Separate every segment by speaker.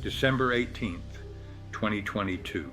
Speaker 1: December 18th, 2022,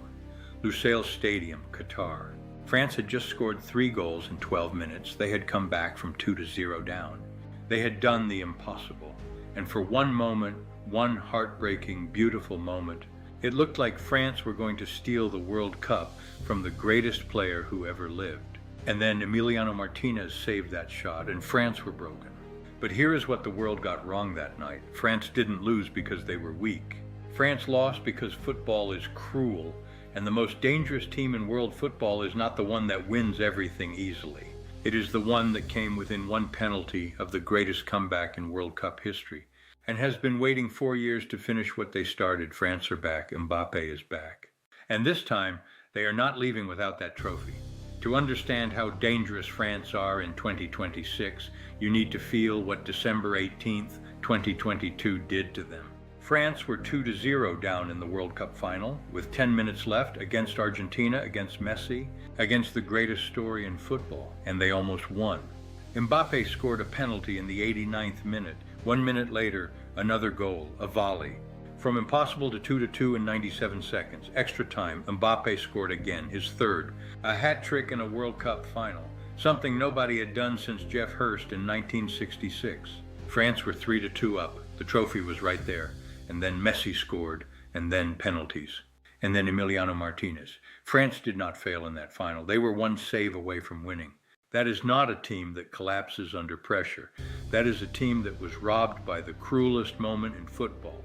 Speaker 1: Lusail Stadium, Qatar. France had just scored 3 goals in 12 minutes. They had come back from 2-0 down. They had done the impossible. And for one moment, one heartbreaking, beautiful moment, it looked like France were going to steal the World Cup from the greatest player who ever lived. And then Emiliano Martinez saved that shot, and France were broken. But here is what the world got wrong that night. France didn't lose because they were weak. France lost because football is cruel, and the most dangerous team in world football is not the one that wins everything easily. It is the one that came within one penalty of the greatest comeback in World Cup history, and has been waiting 4 years to finish what they started. France are back. Mbappe is back. And this time, they are not leaving without that trophy. To understand how dangerous France are in 2026, you need to feel what December 18th, 2022 did to them. France were 2-0 down in the World Cup final, with 10 minutes left against Argentina, against Messi, against the greatest story in football, and they almost won. Mbappe scored a penalty in the 89th minute. 1 minute later, another goal, a volley. From impossible to 2-2 in 97 seconds. Extra time, Mbappe scored again, his third. A hat-trick in a World Cup final, something nobody had done since Jeff Hurst in 1966. France were 3-2 up. The trophy was right there. And then Messi scored, and then penalties. And then Emiliano Martinez. France did not fail in that final. They were one save away from winning. That is not a team that collapses under pressure. That is a team that was robbed by the cruelest moment in football.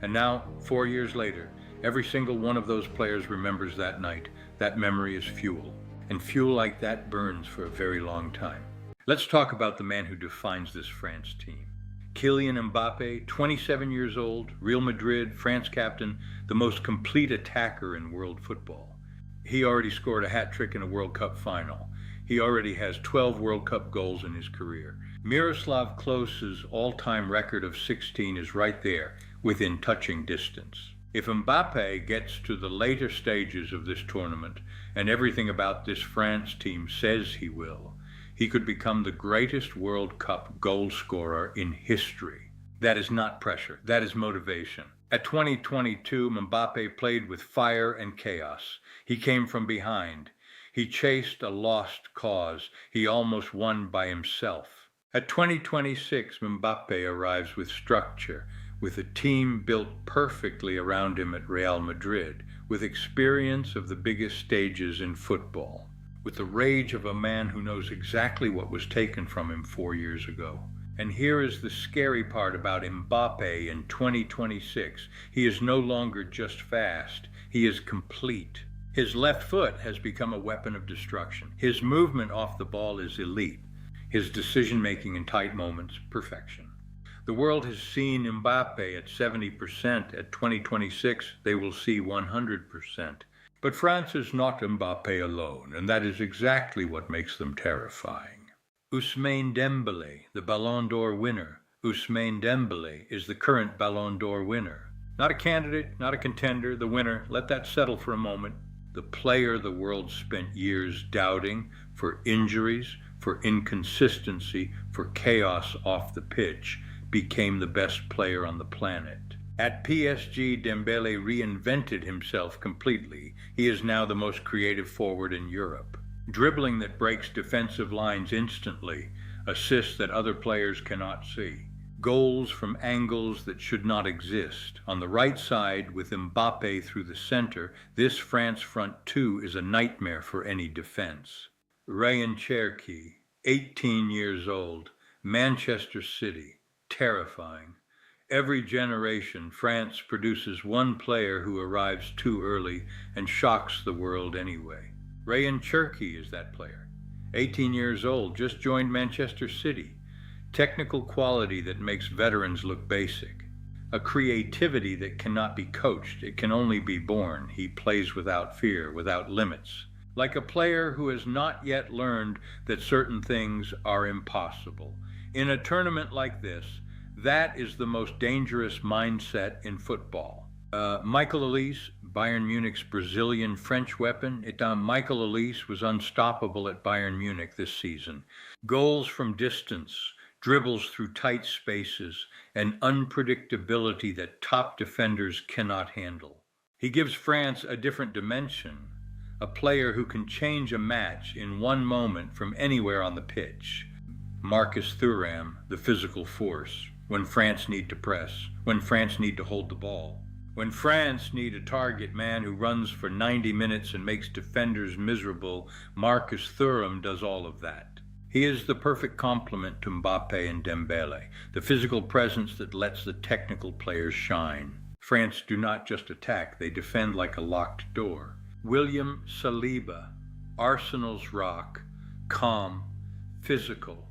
Speaker 1: And now, 4 years later, every single one of those players remembers that night. That memory is fuel. And fuel like that burns for a very long time. Let's talk about the man who defines this France team. Kylian Mbappe, 27 years old, Real Madrid, France captain, the most complete attacker in world football. He already scored a hat-trick in a World Cup final. He already has 12 World Cup goals in his career. Miroslav Klose's all-time record of 16 is right there, within touching distance. If Mbappe gets to the later stages of this tournament, and everything about this France team says he will, he could become the greatest World Cup goal scorer in history. That is not pressure. That is motivation. At 2022, Mbappe played with fire and chaos. He came from behind. He chased a lost cause. He almost won by himself. At 2026, Mbappe arrives with structure, with a team built perfectly around him at Real Madrid, with experience of the biggest stages in football, with the rage of a man who knows exactly what was taken from him 4 years ago. And here is the scary part about Mbappe in 2026. He is no longer just fast. He is complete. His left foot has become a weapon of destruction. His movement off the ball is elite. His decision-making in tight moments, perfection. The world has seen Mbappe at 70%. At 2026, they will see 100%. But France is not Mbappe alone, and that is exactly what makes them terrifying. Ousmane Dembele, the Ballon d'Or winner. Ousmane Dembele is the current Ballon d'Or winner. Not a candidate, not a contender, the winner. Let that settle for a moment. The player the world spent years doubting for injuries, for inconsistency, for chaos off the pitch, became the best player on the planet. At PSG, Dembele reinvented himself completely. He is now the most creative forward in Europe. Dribbling that breaks defensive lines instantly, assists that other players cannot see. Goals from angles that should not exist. On the right side, with Mbappe through the center, this France front two is a nightmare for any defense. Rayan Cherki, 18 years old, Manchester City, terrifying. Every generation, France produces one player who arrives too early and shocks the world anyway. Rayan Cherki is that player. 18 years old, just joined Manchester City. Technical quality that makes veterans look basic. A creativity that cannot be coached. It can only be born. He plays without fear, without limits. Like a player who has not yet learned that certain things are impossible. In a tournament like this, that is the most dangerous mindset in football. Michael Olise, Bayern Munich's Brazilian French weapon. Michael Olise was unstoppable at Bayern Munich this season. Goals from distance, dribbles through tight spaces, and unpredictability that top defenders cannot handle. He gives France a different dimension, a player who can change a match in one moment from anywhere on the pitch. Marcus Thuram, the physical force, when France need to press, when France need to hold the ball. When France need a target man who runs for 90 minutes and makes defenders miserable, Marcus Thuram does all of that. He is the perfect complement to Mbappe and Dembele, the physical presence that lets the technical players shine. France do not just attack, they defend like a locked door. William Saliba, Arsenal's rock, calm, physical,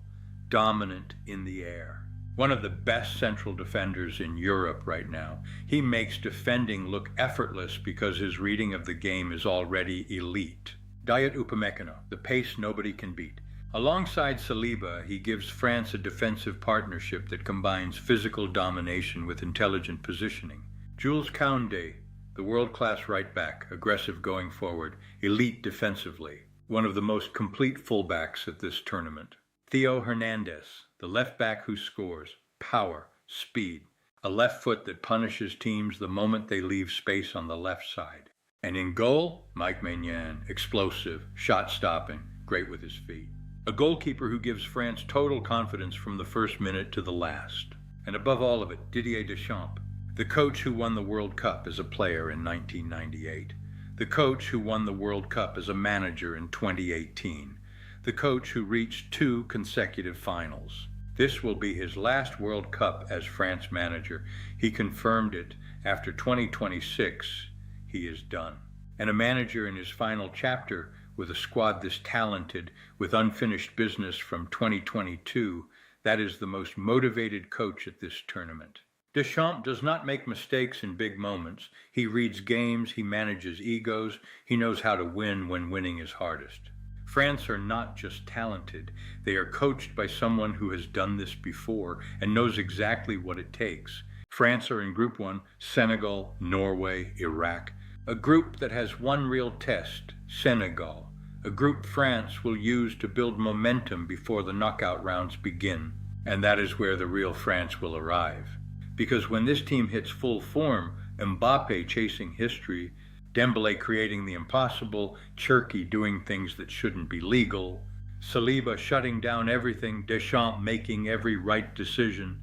Speaker 1: dominant in the air. One of the best central defenders in Europe right now. He makes defending look effortless because his reading of the game is already elite. Dayot Upamecano, the pace nobody can beat. Alongside Saliba, he gives France a defensive partnership that combines physical domination with intelligent positioning. Jules Koundé, the world-class right-back, aggressive going forward, elite defensively. One of the most complete fullbacks at this tournament. Theo Hernandez, the left-back who scores, power, speed, a left foot that punishes teams the moment they leave space on the left side. And in goal, Mike Maignan, explosive, shot-stopping, great with his feet. A goalkeeper who gives France total confidence from the first minute to the last. And above all of it, Didier Deschamps, the coach who won the World Cup as a player in 1998. The coach who won the World Cup as a manager in 2018. The coach who reached 2 consecutive finals. This will be his last World Cup as France manager. He confirmed it. After 2026, he is done. And a manager in his final chapter with a squad this talented, with unfinished business from 2022, that is the most motivated coach at this tournament. Deschamps does not make mistakes in big moments. He reads games, he manages egos, he knows how to win when winning is hardest. France are not just talented, they are coached by someone who has done this before and knows exactly what it takes. France are in Group 1, Senegal, Norway, Iraq, a group that has one real test, Senegal, a group France will use to build momentum before the knockout rounds begin, and that is where the real France will arrive. Because when this team hits full form, Mbappe chasing history, Dembele creating the impossible, Cherki doing things that shouldn't be legal, Saliba shutting down everything, Deschamps making every right decision.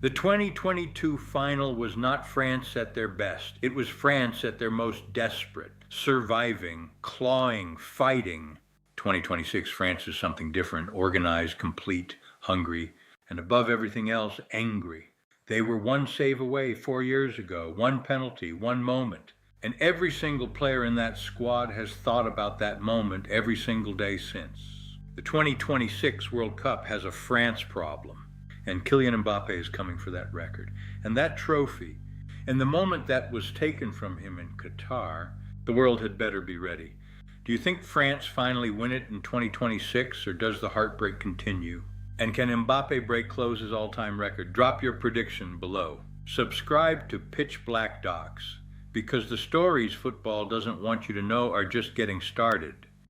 Speaker 1: The 2022 final was not France at their best. It was France at their most desperate, surviving, clawing, fighting. 2026 France is something different, organized, complete, hungry, and above everything else, angry. They were one save away 4 years ago, one penalty, one moment. And every single player in that squad has thought about that moment every single day since. The 2026 World Cup has a France problem, and Kylian Mbappe is coming for that record. And that trophy, and the moment that was taken from him in Qatar, the world had better be ready. Do you think France finally win it in 2026, or does the heartbreak continue? And can Mbappe break Klose's all-time record? Drop your prediction below. Subscribe to Pitch Black Docs, because the stories football doesn't want you to know are just getting started.